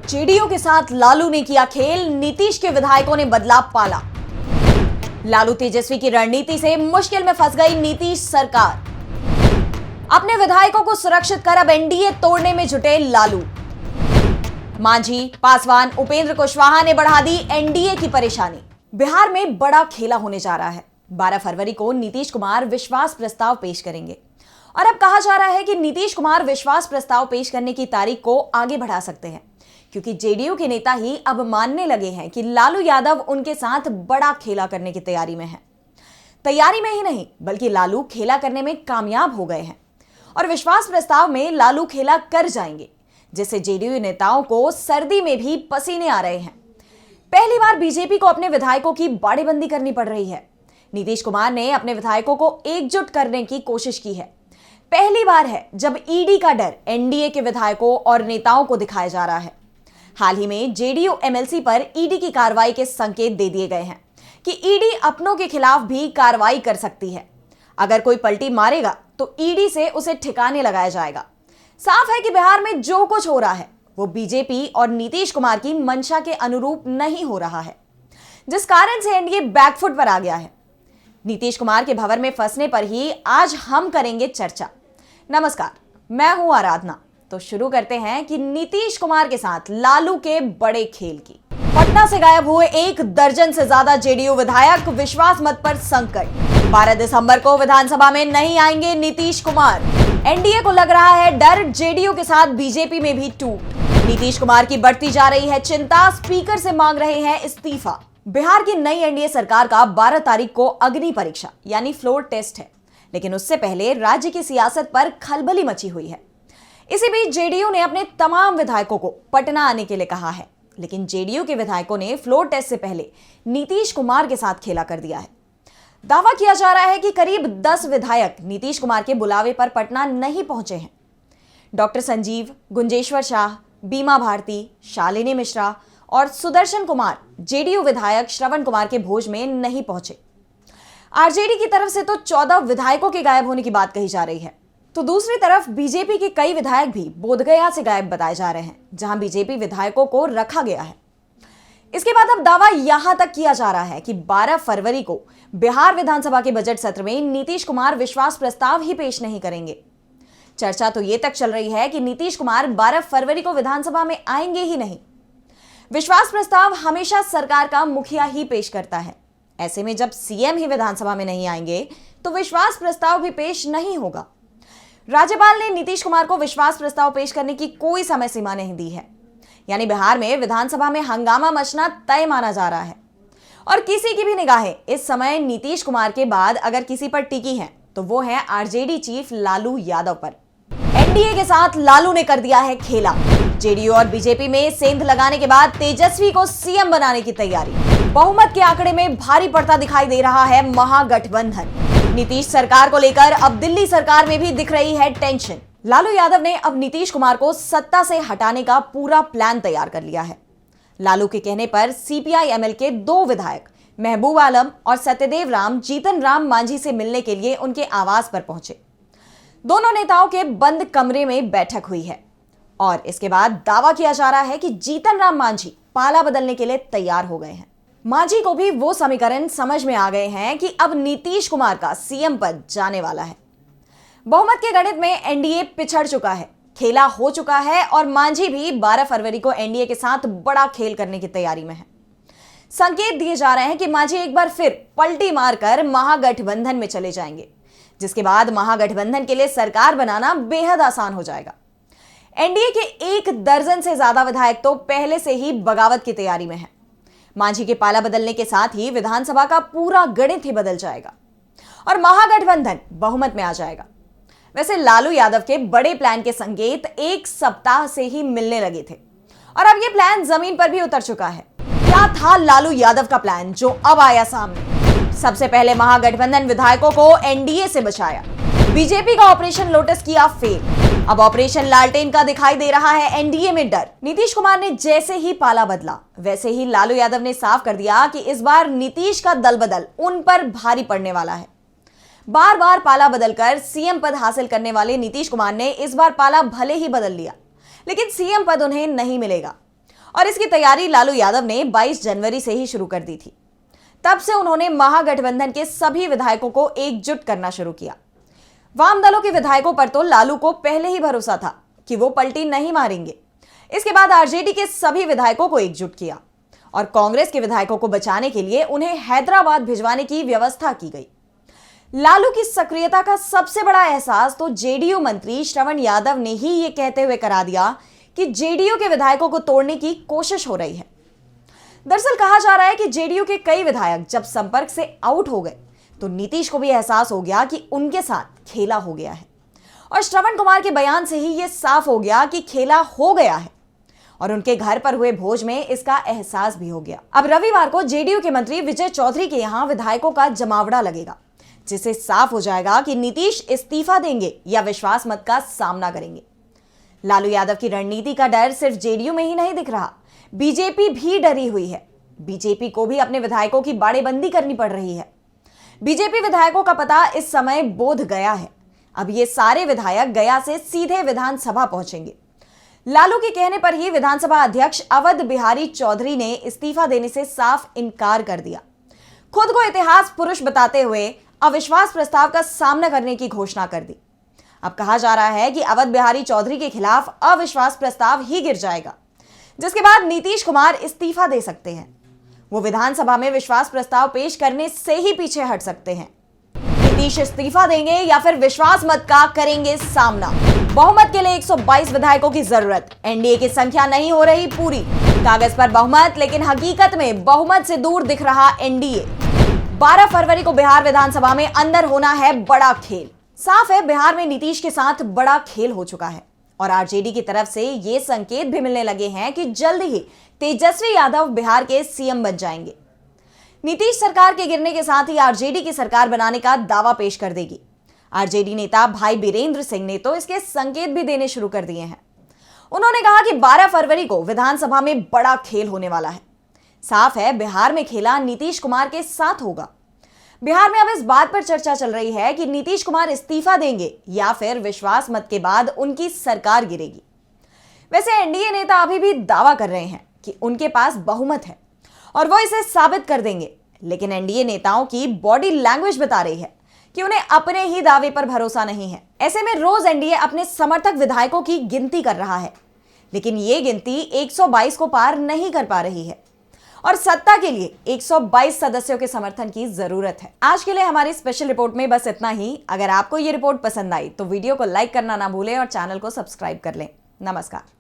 JDU के साथ लालू ने किया खेल, नीतीश के विधायकों ने बदला पाला। लालू तेजस्वी की रणनीति से मुश्किल में फंस गई नीतीश सरकार। अपने विधायकों को सुरक्षित कर अब एनडीए तोड़ने में जुटे लालू। मांझी, पासवान, उपेंद्र कुशवाहा ने बढ़ा दी एनडीए की परेशानी। बिहार में बड़ा खेला होने जा रहा है। 12 फरवरी को नीतीश कुमार विश्वास प्रस्ताव पेश करेंगे और अब कहा जा रहा है कि नीतीश कुमार विश्वास प्रस्ताव पेश करने की तारीख को आगे बढ़ा सकते हैं, क्योंकि जेडीयू के नेता ही अब मानने लगे हैं कि लालू यादव उनके साथ बड़ा खेला करने की तैयारी में है। तैयारी में ही नहीं, बल्कि लालू खेला करने में कामयाब हो गए हैं और विश्वास प्रस्ताव में लालू खेला कर जाएंगे, जिससे जेडीयू नेताओं को सर्दी में भी पसीने आ रहे हैं। पहली बार बीजेपी को अपने विधायकों की बाड़ेबंदी करनी पड़ रही है। नीतीश कुमार ने अपने विधायकों को एकजुट करने की कोशिश की है। पहली बार है जब ईडी का डर एनडीए के विधायकों और नेताओं को दिखाया जा रहा है। हाल ही में जेडीयू एमएलसी पर ईडी की कार्रवाई के संकेत दे दिए गए हैं कि ईडी अपनों के खिलाफ भी कार्रवाई कर सकती है। अगर कोई पलटी मारेगा तो ईडी से उसे ठिकाने लगाया जाएगा। साफ है कि बिहार में जो कुछ हो रहा है वो बीजेपी और नीतीश कुमार की मंशा के अनुरूप नहीं हो रहा है, जिस कारण से एनडीए बैकफुट पर आ गया है। नीतीश कुमार के भंवर में फंसने पर ही आज हम करेंगे चर्चा। नमस्कार, मैं हूं आराधना। तो शुरू करते हैं कि नीतीश कुमार के साथ लालू के बड़े खेल की। पटना से गायब हुए 1 दर्जन से ज्यादा जेडीयू विधायक, विश्वास मत पर संकट। 12 दिसंबर को विधानसभा में नहीं आएंगे नीतीश कुमार। एनडीए को लग रहा है डर, जेडीयू के साथ बीजेपी में भी टूट। नीतीश कुमार की बढ़ती जा रही है चिंता, स्पीकर से मांग रहे हैं इस्तीफा। बिहार की नई एनडीए सरकार का 12 तारीख को अग्नि परीक्षा यानी फ्लोर टेस्ट है, लेकिन उससे पहले राज्य की सियासत पर खलबली मची हुई है। इसी बीच जेडीयू ने अपने तमाम विधायकों को पटना आने के लिए कहा है, लेकिन जेडीयू के विधायकों ने फ्लोर टेस्ट से पहले नीतीश कुमार के साथ खेला कर दिया है। दावा किया जा रहा है कि करीब 10 विधायक नीतीश कुमार के बुलावे पर पटना नहीं पहुंचे हैं। डॉक्टर संजीव, गुंजेश्वर शाह, बीमा भारती, शालिनी मिश्रा और सुदर्शन कुमार जेडीयू विधायक श्रवण कुमार के भोज में नहीं पहुंचे। आरजेडी की तरफ से तो 14 विधायकों के गायब होने की बात कही जा रही है, तो दूसरी तरफ बीजेपी के कई विधायक भी बोधगया से गायब बताए जा रहे हैं, जहां बीजेपी विधायकों को रखा गया है। इसके बाद अब दावा यहां तक किया जा रहा है कि 12 फरवरी को बिहार विधानसभा के बजट सत्र में नीतीश कुमार विश्वास प्रस्ताव ही पेश नहीं करेंगे। चर्चा तो ये तक चल रही है कि नीतीश कुमार 12 फरवरी को विधानसभा में आएंगे ही नहीं। विश्वास प्रस्ताव हमेशा सरकार का मुखिया ही पेश करता है। ऐसे में जब सीएम ही विधानसभा में नहीं आएंगे तो विश्वास प्रस्ताव भी पेश नहीं होगा। राज्यपाल ने नीतीश कुमार को विश्वास प्रस्ताव पेश करने की कोई समय सीमा नहीं दी है, यानी बिहार में विधानसभा में हंगामा मचना तय माना जा रहा है। और किसी की भी निगाहें इस समय नीतीश कुमार के बाद अगर किसी पर टिकी हैं तो वो है आरजेडी चीफ लालू यादव पर। एनडीए के साथ लालू ने कर दिया है खेला। जेडीयू और बीजेपी में सेंध लगाने के बाद तेजस्वी को सीएम बनाने की तैयारी। बहुमत के आंकड़े में भारी पड़ता दिखाई दे रहा है महागठबंधन। नीतीश सरकार को लेकर अब दिल्ली सरकार में भी दिख रही है टेंशन। लालू यादव ने अब नीतीश कुमार को सत्ता से हटाने का पूरा प्लान तैयार कर लिया है। लालू के कहने पर सीपीआई एमएल के 2 विधायक महबूब आलम और सत्यदेव राम जीतन राम मांझी से मिलने के लिए उनके आवास पर पहुंचे। दोनों नेताओं के बंद कमरे में बैठक हुई है और इसके बाद दावा किया जा रहा है कि जीतन राम मांझी पाला बदलने के लिए तैयार हो गए हैं। मांझी को भी वो समीकरण समझ में आ गए हैं कि अब नीतीश कुमार का सीएम पद जाने वाला है। बहुमत के गणित में एनडीए पिछड़ चुका है, खेला हो चुका है और मांझी भी 12 फरवरी को एनडीए के साथ बड़ा खेल करने की तैयारी में है। संकेत दिए जा रहे हैं कि मांझी एक बार फिर पलटी मारकर महागठबंधन में चले जाएंगे, जिसके बाद महागठबंधन के लिए सरकार बनाना बेहद आसान हो जाएगा। एनडीए के 1 दर्जन से ज्यादा विधायक तो पहले से ही बगावत की तैयारी में है। मांझी के पाला बदलने के साथ ही विधानसभा का पूरा गणित ही बदल जाएगा और महागठबंधन बहुमत में आ जाएगा। वैसे लालू यादव के बड़े प्लान के संकेत 1 सप्ताह से ही मिलने लगे थे और अब ये प्लान जमीन पर भी उतर चुका है। क्या था लालू यादव का प्लान जो अब आया सामने? सबसे पहले महागठबंधन विधायकों को एनडीए से बचाया। बीजेपी का ऑपरेशन लोटस किया फेल। अब ऑपरेशन लालटेन का दिखाई दे रहा है एनडीए में डर। नीतीश कुमार ने जैसे ही पाला बदला, वैसे ही लालू यादव ने साफ कर दिया कि इस बार नीतीश का दल बदल उन पर भारी पड़ने वाला है। बार बार पाला बदलकर सीएम पद हासिल करने वाले नीतीश कुमार ने इस बार पाला भले ही बदल लिया, लेकिन सीएम पद उन्हें नहीं मिलेगा और इसकी तैयारी लालू यादव ने 22 जनवरी से ही शुरू कर दी थी। तब से उन्होंने महागठबंधन के सभी विधायकों को एकजुट करना शुरू किया। वाम दलों के विधायकों पर तो लालू को पहले ही भरोसा था कि वो पलटी नहीं मारेंगे। इसके बाद आरजेडी के सभी विधायकों को एकजुट किया और कांग्रेस के विधायकों को बचाने के लिए उन्हें हैदराबाद भिजवाने की व्यवस्था की गई। लालू की सक्रियता का सबसे बड़ा एहसास तो जेडीयू मंत्री श्रवण यादव ने ही ये कहते हुए करा दिया कि जेडीयू के विधायकों को तोड़ने की कोशिश हो रही है। दरअसल कहा जा रहा है कि जेडीयू के कई विधायक जब संपर्क से आउट हो गए तो नीतीश को भी एहसास हो गया कि उनके साथ खेला हो गया है और श्रवण कुमार के बयान से ही यह साफ हो गया कि खेला हो गया है और उनके घर पर हुए भोज में इसका एहसास भी हो गया। अब रविवार को जेडीयू के मंत्री विजय चौधरी के यहां विधायकों का जमावड़ा लगेगा, जिससे साफ हो जाएगा कि नीतीश इस्तीफा देंगे या विश्वास मत का सामना करेंगे। लालू यादव की रणनीति का डर सिर्फ जेडीयू में ही नहीं दिख रहा, बीजेपी भी डरी हुई है। बीजेपी को भी अपने विधायकों की बाड़ेबंदी करनी पड़ रही है। बीजेपी विधायकों का पता इस समय बोध गया है। अब ये सारे विधायक गया से सीधे विधानसभा पहुंचेंगे। लालू के कहने पर ही विधानसभा अध्यक्ष अवध बिहारी चौधरी ने इस्तीफा देने से साफ इनकार कर दिया। खुद को इतिहास पुरुष बताते हुए अविश्वास प्रस्ताव का सामना करने की घोषणा कर दी। अब कहा जा रहा है कि अवध बिहारी चौधरी के खिलाफ अविश्वास प्रस्ताव ही गिर जाएगा, जिसके बाद नीतीश कुमार इस्तीफा दे सकते हैं। वो विधानसभा में विश्वास प्रस्ताव पेश करने से ही पीछे हट सकते हैं। नीतीश इस्तीफा देंगे या फिर विश्वास मत का करेंगे सामना। बहुमत के लिए 122 विधायकों की जरूरत। एनडीए की संख्या नहीं हो रही पूरी। कागज पर बहुमत, लेकिन हकीकत में बहुमत से दूर दिख रहा एनडीए। 12 फरवरी को बिहार विधानसभा में अंदर होना है बड़ा खेल। साफ है बिहार में नीतीश के साथ बड़ा खेल हो चुका है और आरजेडी की तरफ से ये संकेत भी मिलने लगे हैं कि जल्द ही तेजस्वी यादव बिहार के सीएम बन जाएंगे। नीतीश सरकार के गिरने के साथ ही आरजेडी की सरकार बनाने का दावा पेश कर देगी। आरजेडी नेता भाई बीरेंद्र सिंह ने तो इसके संकेत भी देने शुरू कर दिए हैं। उन्होंने कहा कि 12 फरवरी को विधानसभा में बड़ा खेल होने वाला है। साफ है बिहार में खेला नीतीश कुमार के साथ होगा। बिहार में अब इस बात पर चर्चा चल रही है कि नीतीश कुमार इस्तीफा देंगे या फिर विश्वास मत के बाद उनकी सरकार गिरेगी। वैसे एनडीए नेता अभी भी दावा कर रहे हैं कि उनके पास बहुमत है और वो इसे साबित कर देंगे, लेकिन एनडीए नेताओं की बॉडी लैंग्वेज बता रही है कि उन्हें अपने ही दावे पर भरोसा नहीं है। ऐसे में रोज एनडीए अपने समर्थक विधायकों की गिनती कर रहा है, लेकिन ये गिनती 122 को पार नहीं कर पा रही है और सत्ता के लिए 122 सदस्यों के समर्थन की जरूरत है। आज के लिए हमारी स्पेशल रिपोर्ट में बस इतना ही। अगर आपको ये रिपोर्ट पसंद आई तो वीडियो को लाइक करना ना भूलें और चैनल को सब्सक्राइब कर लें। नमस्कार।